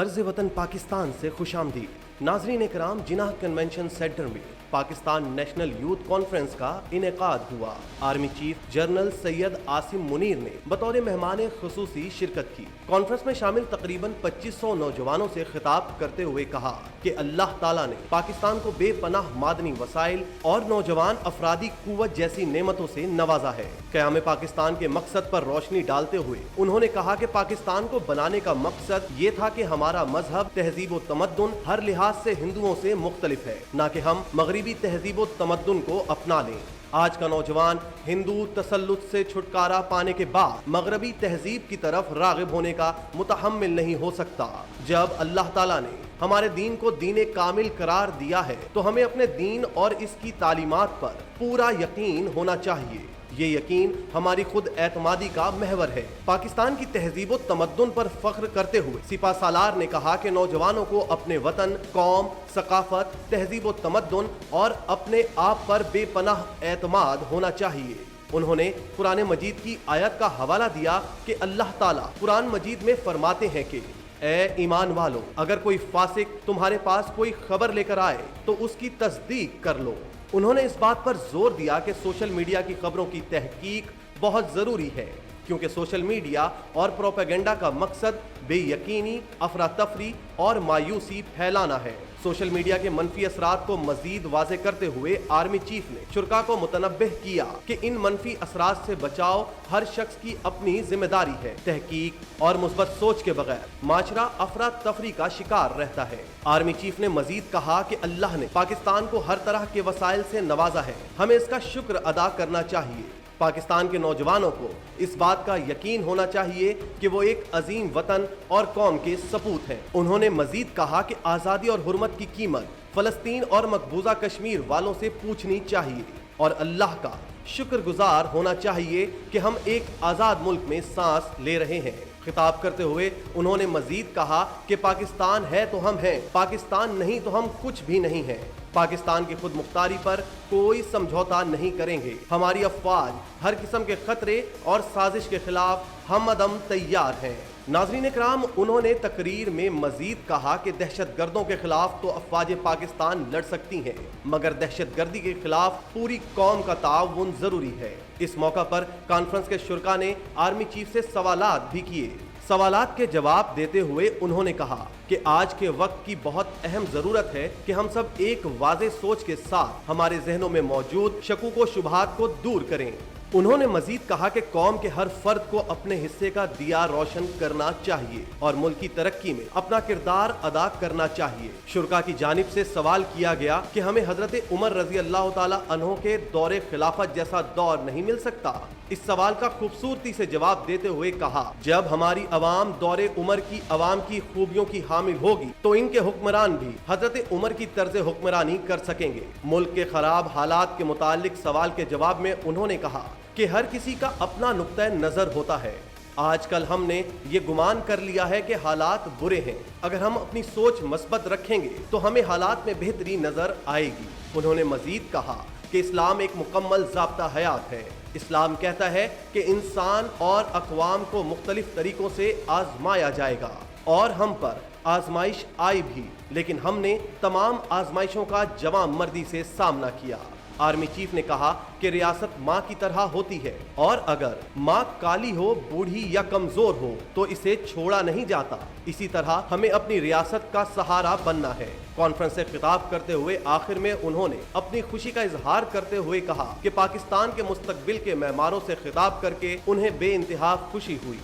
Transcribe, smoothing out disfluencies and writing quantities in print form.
अर्ज़ वतन पाकिस्तान से खुशामदीद। नाज़रीन इकराम, जिनाह कन्वेंशन सेंटर में पाकिस्तान नेशनल यूथ कॉन्फ्रेंस का इनेकाद हुआ। Army chief general Syed Asim Munir ने बतौर मेहमान खुसूसी शिरकत की। कॉन्फ्रेंस में शामिल तकरीबन 2500 नौजवानों से खिताब करते हुए कहा कि अल्लाह ताला ने पाकिस्तान को बेपनाह मादनी वसाइल और नौजवान अफरादी कुव्वत जैसी नेमतों से नवाजा है। क़याम पाकिस्तान के मकसद पर रोशनी डालते हुए उन्होंने कहा कि पाकिस्तान को बनाने का मकसद ये था कि हमारा मजहब, तहजीब व तमद्दुन हर लिहाज से हिंदुओं से मुख्तलिफ है, न कि हम मगरिबी तहजीब व तमद्दुन को अपना लें। आज का नौजवान हिंदू तसल्लुत से छुटकारा पाने के बाद मगरबी तहजीब की तरफ रागिब होने का मुतहम्मिल नहीं हो सकता। जब अल्लाह ताला ने हमारे दीन को दीन कामिल करार दिया है तो हमें अपने दीन और इसकी तालीमात पर पूरा यकीन होना चाहिए। ये यकीन हमारी खुद एतमादी का महवर है। पाकिस्तान की तहजीब व तमद्दुन पर फख्र करते हुए सिपा सालार ने कहा कि नौजवानों को अपने वतन, कौम, सकाफत, तहजीब व तमद्दुन और अपने आप पर बेपनाह एतमाद होना चाहिए। उन्होंने कुरान मजीद की आयत का हवाला दिया कि अल्लाह ताला कुरान मजीद में फरमाते हैं कि ए ईमान वालो, अगर कोई फासिक तुम्हारे पास कोई खबर लेकर आए तो उसकी तस्दीक कर लो। उन्होंने इस बात पर जोर दिया कि सोशल मीडिया की खबरों की तहकीक बहुत जरूरी है, क्योंकि सोशल मीडिया और प्रोपेगेंडा का मकसद बेयकीनी, अफरा तफरी और मायूसी फैलाना है। सोशल मीडिया के मनफी असरात को मजीद वाज़े करते हुए आर्मी चीफ ने शुरा को मुतनब्बिह किया कि इन मनफी असरात से बचाव हर शख्स की अपनी जिम्मेदारी है। तहकीक और मुस्बत सोच के बगैर माशरा अफरा तफरी का शिकार रहता है। आर्मी चीफ ने मजीद कहा कि अल्लाह ने पाकिस्तान को हर तरह के वसाइल से नवाजा है, हमें इसका शुक्र अदा करना चाहिए। पाकिस्तान के नौजवानों को इस बात का यकीन होना चाहिए कि वो एक अजीम वतन और कौम के सपूत हैं। उन्होंने मजीद कहा कि आज़ादी और हुर्मत की कीमत फ़लस्तीन और मकबूजा कश्मीर वालों से पूछनी चाहिए और अल्लाह का शुक्रगुजार होना चाहिए कि हम एक आज़ाद मुल्क में सांस ले रहे हैं। खिताब करते हुए उन्होंने मजीद कहा कि पाकिस्तान है तो हम हैं, पाकिस्तान नहीं तो हम कुछ भी नहीं हैं। पाकिस्तान की खुद मुख्तारी पर कोई समझौता नहीं करेंगे। हमारी अफवाज हर किस्म के खतरे और साजिश के खिलाफ हमदम तैयार हैं। नाज़रीन इकराम, उन्होंने तकरीर में मजीद कहा कि दहशत गर्दों के खिलाफ तो अफवाज पाकिस्तान लड़ सकती हैं, मगर दहशत गर्दी के खिलाफ पूरी कौम का ताउन जरूरी है। इस मौका पर कॉन्फ्रेंस के शुरा ने आर्मी चीफ से सवालात भी किए। सवालात के जवाब देते हुए उन्होंने कहा कि आज के वक्त की बहुत अहम जरूरत है कि हम सब एक वाज़े सोच के साथ हमारे जहनों में मौजूद शकूक व शुबहात को दूर करें। उन्होंने मजीद कहा कि कौम के हर फर्द को अपने हिस्से का दिया रोशन करना चाहिए और मुल्क की तरक्की में अपना किरदार अदा करना चाहिए। शुरा की जानिब से सवाल किया गया कि हमें हजरत उमर रजी अल्लाह ताला अन्हो के दौरे खिलाफत जैसा दौर नहीं मिल सकता। इस सवाल का खूबसूरती से जवाब देते हुए कहा, जब हमारी अवाम दौरे उमर की अवाम की खूबियों की हामिल होगी तो इनके हुक्मरान भी हजरत उमर की तर्ज हुक्मरानी कर सकेंगे। मुल्क के खराब हालात के मुतालिक सवाल के जवाब में उन्होंने कहा कि हर किसी का अपना नुक्ता नजर होता है। आजकल हमने ये गुमान कर लिया है कि हालात बुरे हैं। अगर हम अपनी सोच मस्बत रखेंगे तो हमें हालात में बेहतरी नजर आएगी। उन्होंने मजीद कहा कि इस्लाम एक मुकम्मल ज़ाब्ता हयात है। इस्लाम कहता है कि इंसान और अक़वाम को मुख्तलिफ तरीकों से आजमाया जाएगा और हम पर आजमाइश आई भी, लेकिन हमने तमाम आजमाइशों का जवां मर्दी से सामना किया। आर्मी चीफ ने कहा कि रियासत माँ की तरह होती है और अगर माँ काली हो, बूढ़ी या कमजोर हो तो इसे छोड़ा नहीं जाता। इसी तरह हमें अपनी रियासत का सहारा बनना है। कॉन्फ्रेंस से खिताब करते हुए आखिर में उन्होंने अपनी खुशी का इजहार करते हुए कहा कि पाकिस्तान के मुस्तकबिल के मेहमानों से खिताब करके उन्हें बेइंतहा खुशी हुई।